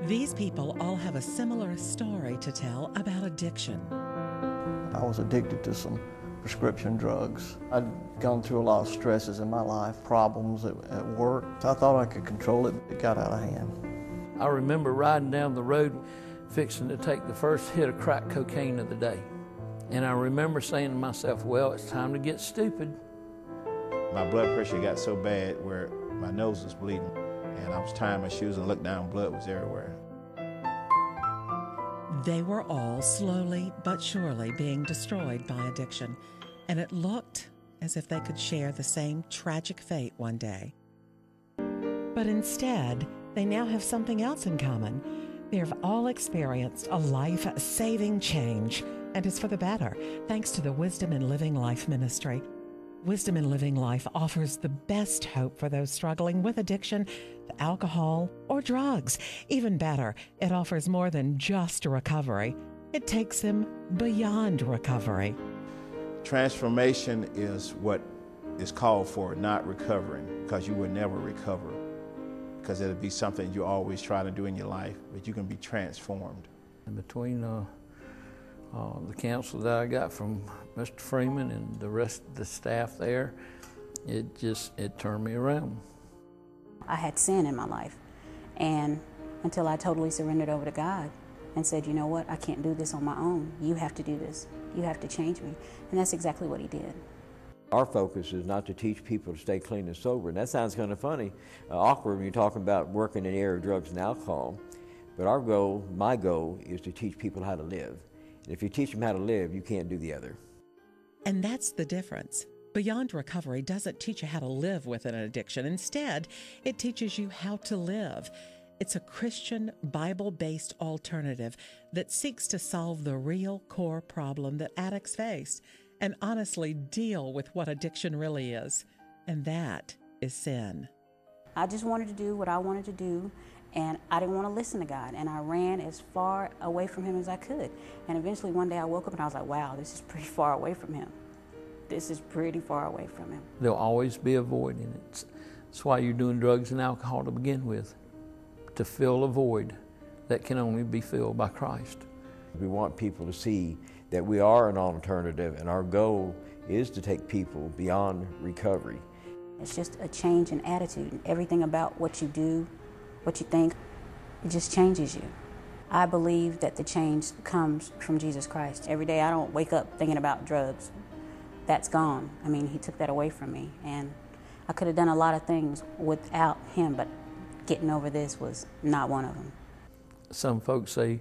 These people all have a similar story to tell about addiction. I was addicted to some prescription drugs. I'd gone through a lot of stresses in my life, problems at work. I thought I could control it. It got out of hand. I remember riding down the road fixing to take the first hit of crack cocaine of the day. And I remember saying to myself, well, it's time to get stupid. My blood pressure got so bad where my nose was bleeding, and I was tying my shoes and looked down, blood was everywhere. They were all slowly but surely being destroyed by addiction, and it looked as if they could share the same tragic fate one day. But instead, they now have something else in common. They've all experienced a life-saving change, and it's for the better, thanks to the Wisdom in Living Life ministry. Wisdom in Living Life offers the best hope for those struggling with addiction to alcohol or drugs. Even better, it offers more than just recovery. It takes them beyond recovery. Transformation is what is called for, not recovering, because you will never recover, because it'll be something you always try to do in your life, but you can be transformed. And between the counsel that I got from Mr. Freeman and the rest of the staff there, it turned me around. I had sin in my life, and until I totally surrendered over to God and said, you know what, I can't do this on my own. You have to do this. You have to change me. And that's exactly what he did. Our focus is not to teach people to stay clean and sober, and that sounds kind of funny, awkward when you're talking about working in the area of drugs and alcohol. But our goal, my goal, is to teach people how to live. And if you teach them how to live, you can't do the other. And that's the difference. Beyond Recovery doesn't teach you how to live with an addiction. Instead, it teaches you how to live. It's a Christian, Bible-based alternative that seeks to solve the real core problem that addicts face and honestly deal with what addiction really is, and that is sin. I just wanted to do what I wanted to do, and I didn't want to listen to God, and I ran as far away from him as I could. And eventually one day I woke up and I was like, wow, this is pretty far away from him. This is pretty far away from him. There'll always be a void in it. That's why you're doing drugs and alcohol to begin with, to fill a void that can only be filled by Christ. We want people to see that we are an alternative, and our goal is to take people beyond recovery. It's just a change in attitude, and everything about what you do, what you think, it just changes you. I believe that the change comes from Jesus Christ. Every day I don't wake up thinking about drugs. That's gone. I mean, he took that away from me, and I could have done a lot of things without him, but getting over this was not one of them. Some folks say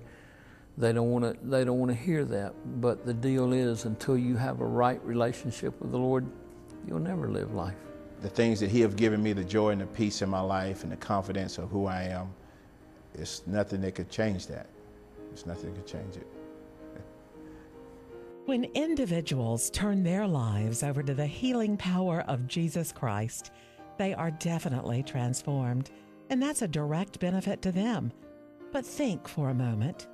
they don't want to hear that, but the deal is, until you have a right relationship with the Lord, you'll never live life. The things that he have given me, the joy and the peace in my life and the confidence of who I am, there's nothing that could change that. There's nothing that could change it. When individuals turn their lives over to the healing power of Jesus Christ, they are definitely transformed, and that's a direct benefit to them. But think for a moment.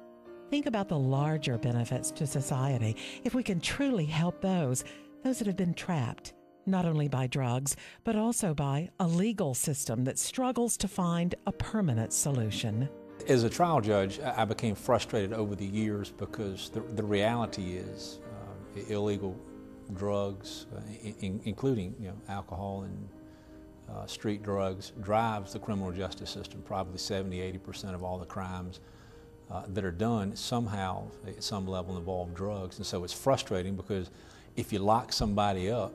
Think about the larger benefits to society if we can truly help those that have been trapped, not only by drugs, but also by a legal system that struggles to find a permanent solution. As a trial judge, I became frustrated over the years because the reality is illegal drugs, including alcohol and street drugs, drives the criminal justice system. Probably 70–80% of all the crimes that are done somehow at some level involve drugs. And so it's frustrating because if you lock somebody up,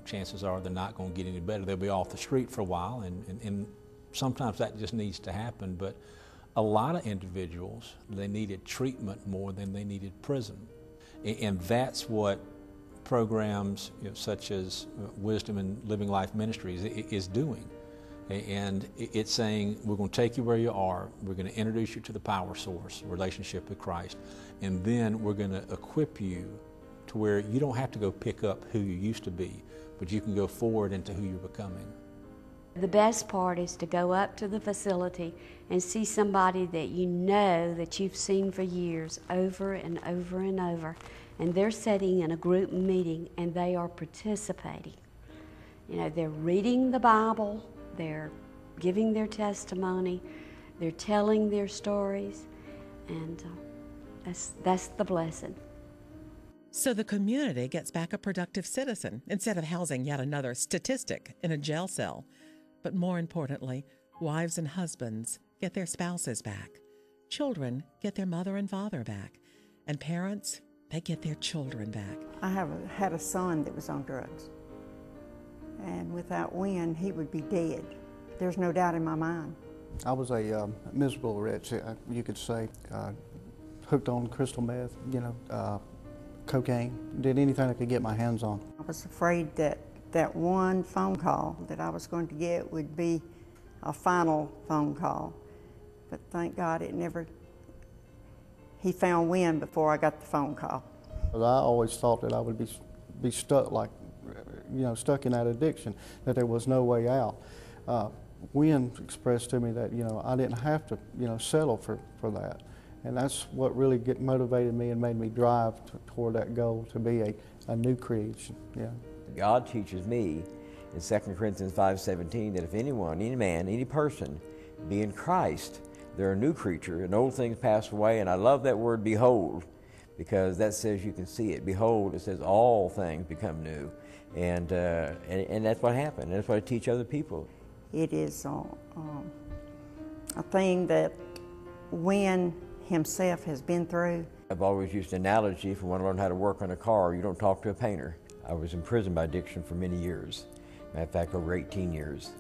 chances are they're not going to get any better. They'll be off the street for a while, and sometimes that just needs to happen. But a lot of individuals, they needed treatment more than they needed prison. And that's what programs such as Wisdom in Living Life Ministries is doing. And it's saying, we're going to take you where you are, we're going to introduce you to the power source, relationship with Christ, and then we're going to equip you to where you don't have to go pick up who you used to be, but you can go forward into who you're becoming. The best part is to go up to the facility and see somebody that you know that you've seen for years over and over and over, and they're sitting in a group meeting and they are participating. They're reading the Bible, they're giving their testimony, They're telling their stories, and that's the blessing. So the community gets back a productive citizen instead of housing yet another statistic in a jail cell. But more importantly, wives and husbands get their spouses back. Children get their mother and father back. And parents, they get their children back. I had a son that was on drugs. And without Win, he would be dead. There's no doubt in my mind. I was a miserable wretch, you could say. Hooked on crystal meth, cocaine, did anything I could get my hands on. I was afraid that that one phone call that I was going to get would be a final phone call. But thank God he found Win before I got the phone call. I always thought that I would be stuck stuck in that addiction, that there was no way out. Win expressed to me that, I didn't have to, settle for that. And that's what really motivated me and made me drive toward that goal to be a new creation. Yeah. God teaches me in 2 Corinthians 5:17 that if anyone, any man, any person be in Christ, they're a new creature, and old things pass away. And I love that word behold, because that says you can see it. Behold, it says all things become new. And that's what happened. And that's what I teach other people. It is a thing that Win himself has been through. I've always used an analogy: if you want to learn how to work on a car, you don't talk to a painter. I was in prison by addiction for many years. Matter of fact, over 18 years.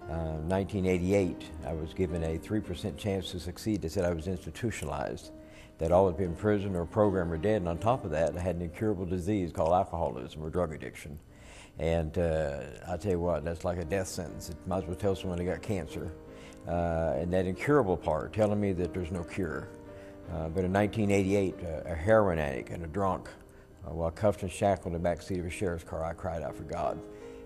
1988, I was given a 3% chance to succeed. They said I was institutionalized, that I'd always been in prison or program or dead, and on top of that, I had an incurable disease called alcoholism or drug addiction. And I tell you what, that's like a death sentence. It might as well tell someone they got cancer. And that incurable part, telling me that there's no cure. But in 1988, a heroin addict and a drunk, while cuffed and shackled in the backseat of a sheriff's car, I cried out for God.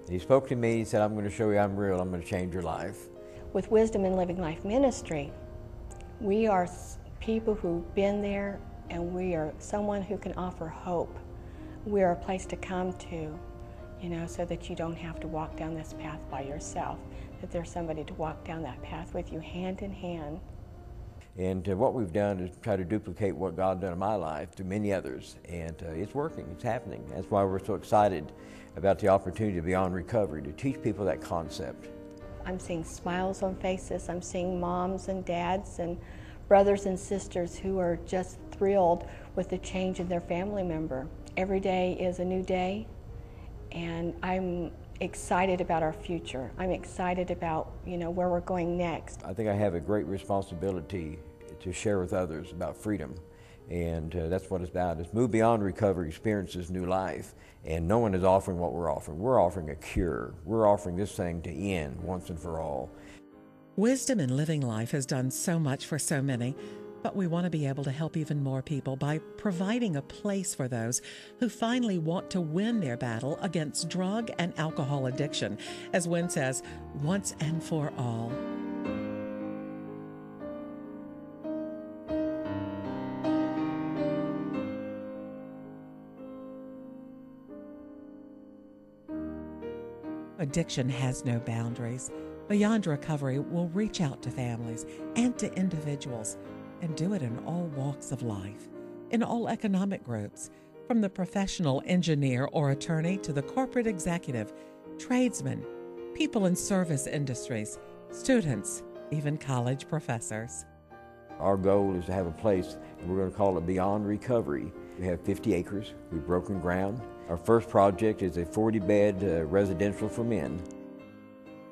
And he spoke to me, he said, I'm going to show you I'm real, I'm going to change your life. With Wisdom in Living Life Ministry, we are people who've been there, and we are someone who can offer hope. We are a place to come to, so that you don't have to walk down this path by yourself, that there's somebody to walk down that path with you hand in hand. And what we've done is try to duplicate what God done in my life to many others, and it's working, it's happening. That's why we're so excited about the opportunity of Beyond Recovery, to teach people that concept. I'm seeing smiles on faces. I'm seeing moms and dads and brothers and sisters who are just thrilled with the change in their family member. Every day is a new day, and I'm excited about our future. I'm excited about, where we're going next. I think I have a great responsibility to share with others about freedom, and that's what it's about. Is move beyond recovery, experience this new life, and no one is offering what we're offering. We're offering a cure. We're offering this thing to end once and for all. Wisdom in Living Life has done so much for so many, but we want to be able to help even more people by providing a place for those who finally want to win their battle against drug and alcohol addiction, as Win says, once and for all. Addiction has no boundaries. Beyond Recovery will reach out to families and to individuals, and do it in all walks of life, in all economic groups, from the professional engineer or attorney to the corporate executive, tradesmen, people in service industries, students, even college professors. Our goal is to have a place, and we're going to call it Beyond Recovery. We have 50 acres. We've broken ground. Our first project is a 40-bed residential for men.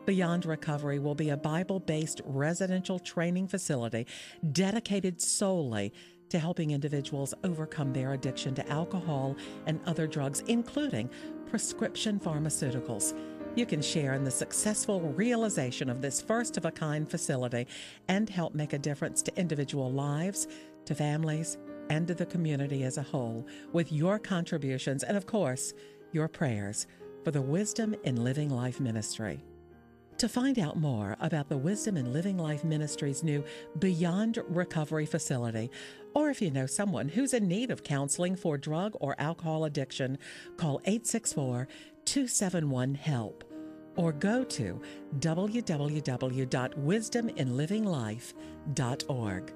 Beyond Recovery will be a Bible-based residential training facility dedicated solely to helping individuals overcome their addiction to alcohol and other drugs, including prescription pharmaceuticals. You can share in the successful realization of this first-of-a-kind facility and help make a difference to individual lives, to families, and to the community as a whole with your contributions and, of course, your prayers for the Wisdom in Living Life Ministry. To find out more about the Wisdom in Living Life Ministry's new Beyond Recovery facility, or if you know someone who's in need of counseling for drug or alcohol addiction, call 864-271-HELP or go to www.wisdominlivinglife.org.